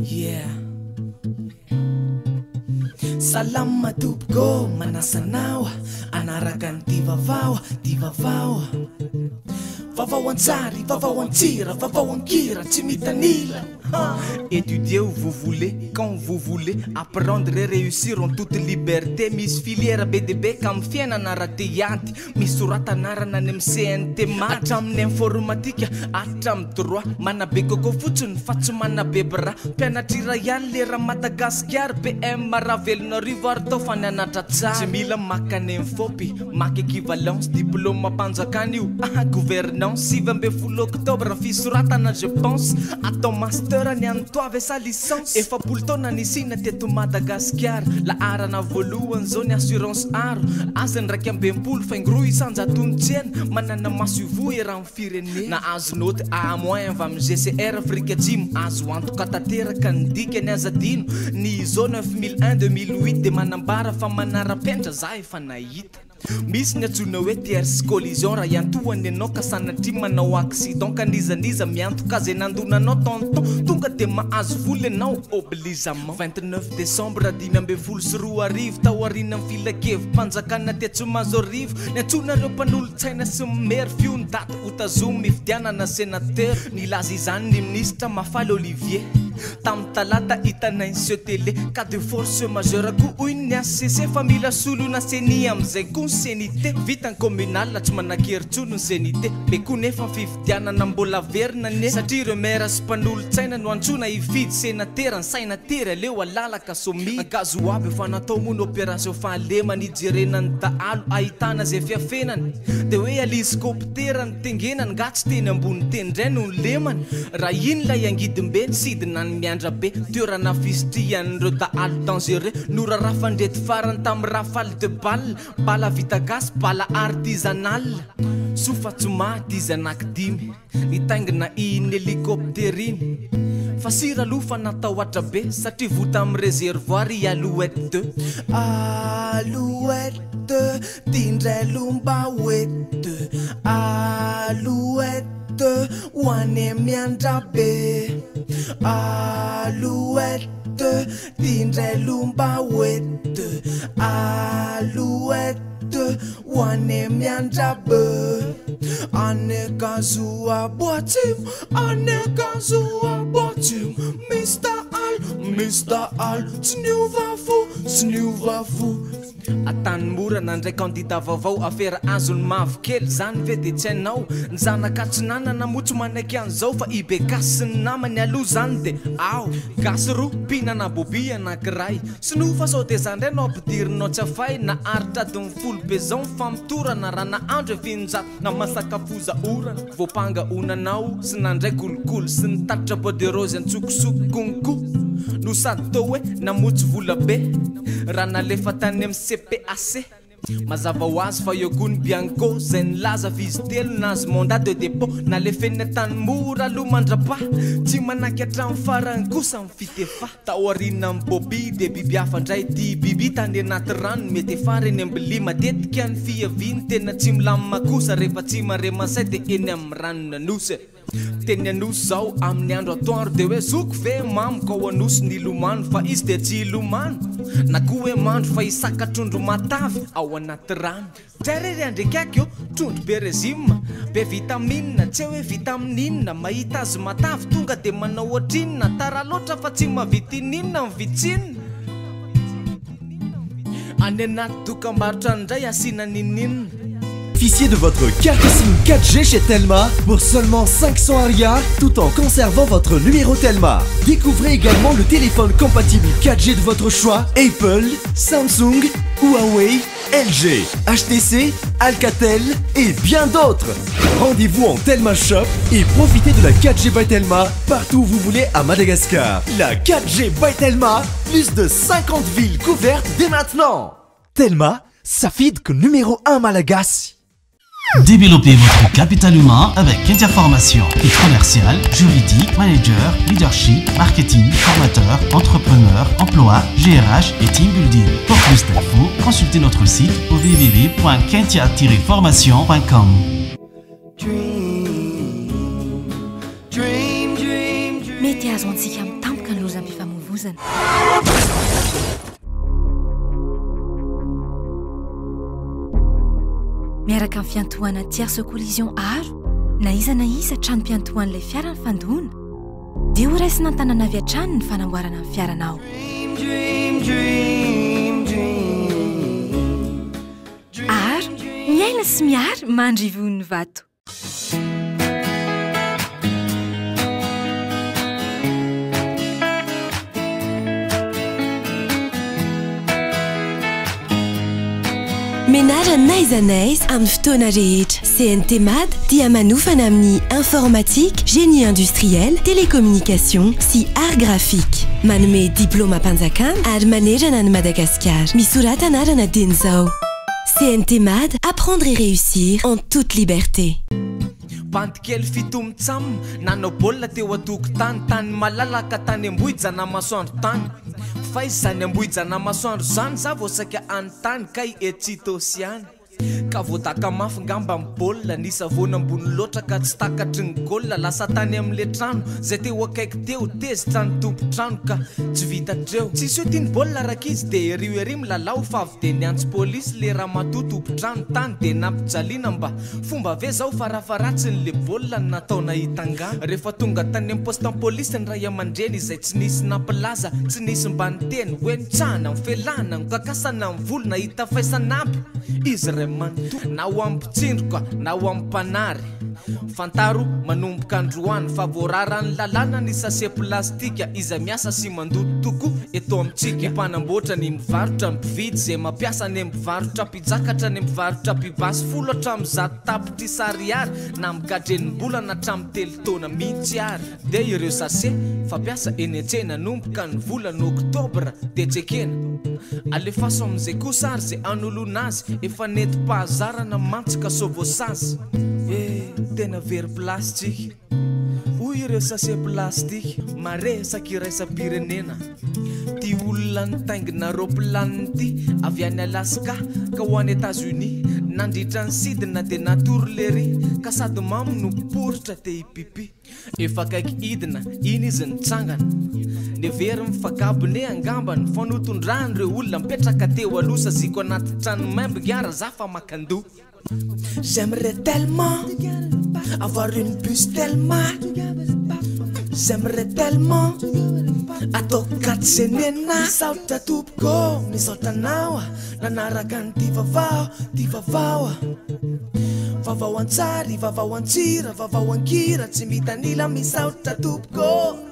Yeah. Salama tupko manasanawa anarakan divavawa Vavawansari, vavawansira, vavawankira, timitanila. Étudier où vous voulez, quand vous voulez. Apprendre et réussir en toute liberté. Miss filière BDB comme fiena narate yanti. Miss surata narana nem CNT matram informatique. Atram droit. Mana bekoko futun fatsu mana bebra. Penatira yan lera Madagascar. PM maravel no rivar tofana natatsa. Simila makanem fopi. Mak équivalence. Diplôme panzakaniu. Gouvernance. 6 octobre fisoratana je pense à ton master any toi avec sa licence efa pultona nisina teto Madagascar la arana voalohany zao ny assurance aro azany raiky ambempolo fa ingro isanja tontsiena manana maso ivoy raha firenena na azo note A- va amin'ny GCR Afrique Atsimo azo antoka tanteraka ny dikany azadino ny zao 9001 2008 de manambara fa manara-pentra za efa nahita misy ny atsona hoe tierce collision raha iantohany anao ka sanatria manao accident kanizaniza miantoka zay nandonanao tonton tonga de mahazo vola anao obligement 29 décembre 2024 tao arina amin'ny filakevy mpanjakana tetsomazo arivo ny antsonareo mpanolo-tsaina sy mimery fiony daty otazomy mifidianana sénateur nilaza izany ny ministre Mafaly Olivier tam talata hitanay sy télé cas de force majeure ko ny ACC famille solona seni am'izay konsenité vitany communal tsy manakeritsolo ny senité be ko nefa fifidianana mbola verina ne satria ireo maire sy mpanolo-tsaina no antsona hividy sénateur ny sainatery aleo alalaka somi ankazo aby efa natao moa ny opération fahalemana hijerena ny dahalo ahitana zay fiafenany de hoe aliscoptera ny tengenany ngatsy teny ambony teny ndray no ny lemany raha iny lay angidimbe ny sidina ny miandra be toerana fisitrian'ireo dahalo dangereux no raha fandrety farany tamin'ny rafale de bala vita gasy bala artisanal sofatsomaty izy anankidimy nitaingina iny hélicoptère iny fa sira lofa natahoatra be satria vota amin'ny réservoir i Alouette 2 Alouette tindray lomba oety Alouette hoane miandra be Alouette tindray lomba oety Alouette hoane miandra be anekazoa boatsimo anekazoa boatsimo Mr. Al tsy niova fo atany mora nandray candidat vaovao affaire azony mavokely zany ve de tsy hainao ny zanaka-tsy nanana motsy manaiky an'izao fa ibe gasy sy ny namany aloha zany de ao gasy roa mpinana bobi anankiray sy nofa sao de zany ndray nao ampidirinao tsy afay na aritra adiny folo bezao fampitorana raha nahandro efinjato na masakafoza orana voapanga onanao sy nandray kolokolo sy ny tatitra bois de rose antsokosoko konko no sady tao hoe namotsy vola be raha nalefa tany amin'ny CPAC mazava ho azy fa eo koa ny Bianco zay nilaza fizy telo nazy mandat de dépôt nalefenina tany mora aloha mandrapa tsy manaky hatramin'ny farany kosa amin'ny fitefa tao arina amin'ny bobi de biby hafa ndray ty biby tany anaty rano mety efa reny ambili matetika ny fiaviany tena tsy milamina kosa rehefa tsy mare masay de eny amin'ny rano nanosy teny anosy zao amin'ny andro atoandro de hoe zoko ve mamoko ao anosy ny ilomano fa izy de tsy ilomano na koa hoe mandro fa isaka trondro matavy ao anaty rano trarery andreky aky eo trondro be résime be vitamine tsy hoe vitaminina mahita azy matavy tonga de manao ohatrinina tara loatra fa tsy mahavitininina ny vitsinina any anaty dokam-barotra ndray asina nininina. Bénéficiez de votre carte SIM 4G chez Telma pour seulement 500 Aria tout en conservant votre numéro Telma. Découvrez également le téléphone compatible 4G de votre choix Apple, Samsung, Huawei, LG, HTC, Alcatel et bien d'autres. Rendez-vous en Telma Shop et profitez de la 4G by Telma partout où vous voulez à Madagascar. La 4G by Telma, plus de 50 villes couvertes dès maintenant. Telma, ça fait que numéro 1 Malagasy. Développez votre capital humain avec interformation et commercial, juridique, manager, leadership, marketing, formateur, entrepreneur, emploi, GRH et team building. Pour plus d'infos, consultez notre site au www.kentia-formation.com. Mettez à famonjena miaraka amin'ny fiantohana tierce collision aro na iza trano mpiantohan'ilay fiara ny fandoana dia ho raisina an-tanana avy hatrany ny fanamboarana amin'ny fiaranao aro miaina sy miary mandrivon'ny vato Ménage naiz a naiz amin'ny fotoana rehetra. CNT MAD dia manofana amin'ny informatique, génie industriel, télécommunication sy art graphique. Manome diplôme am-panjakana ary manerana ny Madagasikara. Misorata anarana dieny izao. CNT MAD, apprendre et réussir en toute liberté. Bantikely fitomitsam nanao baolina teo atokotany tany malalaka tany ambohijana masoandro tany fa izy zany ambohijana masoandro zany za vao saika anontany kay etsitosiany ka voadaka mafy ngamba amin'ny baolina nisa voana ambony loatra ka tsy takatry ny gaolina lasa tany amin'le trano zay teo akaiky teo tezitra ny tompo-trano ka tsy vitatreo tsisy io tiany baolina rakizy dia ery milalao fa avy dia niantso polisy le raha matoa tompo-trano tany dia nampijaliana mba fomba ave zao farafaratsiny le baolina ny nataona hitangana rehefa tonga tany amin'ny poste polisy ny ray aman-dreny izay tsy nisy nampilaza tsy nisy mba niteny hoe nitsahana nifelana nikakasana ny volona hitafaisan'ampy izy ray manontolo na ho ampitsindroka na ho ampanary fantaro manomboka androany fa voararany lalàna ny sase plastika iza miasa sy mandoto tokoa eto amintsika mpanamboatra ny mivarotra mpividy zay mampiasa ny mivarotra mpijakatra ny mivarotra mpibasy folo hatramin'zato tapitry sariary na mikadrenimbola na hatramin'ny telo taona mihitsy ary dia ireo sase fampiasa eny an-tsena nomboka ny volana oktobra dia tsekena alefaso amin'izay kosa ary zay anolona azy efa neti-pahazarana mantsika sovosazy tena very plastika hoy ireo sase plastika maresaka iraisam-pirenena ty olona nitaingina roplanity avy any Alaska ka ho any États-Unis nandritra ny sidina dia natorylery ka sady mamy no poritra te hipipi efa kaiky idina iny izy nitsangana nevery mifakabone angambany fanotondrany reo olona mipetraka teo alosa ziko anaty trano maimbo giara za fa makandoa j'aimerais tellement avoir une bus tellement j'aimerais tellement atao katsenena misaotra tompoko misaotra nao nanaraka ny ty vavao vavao antsary vavao antsira vavao ankira tsy mitanila misaotra tompoko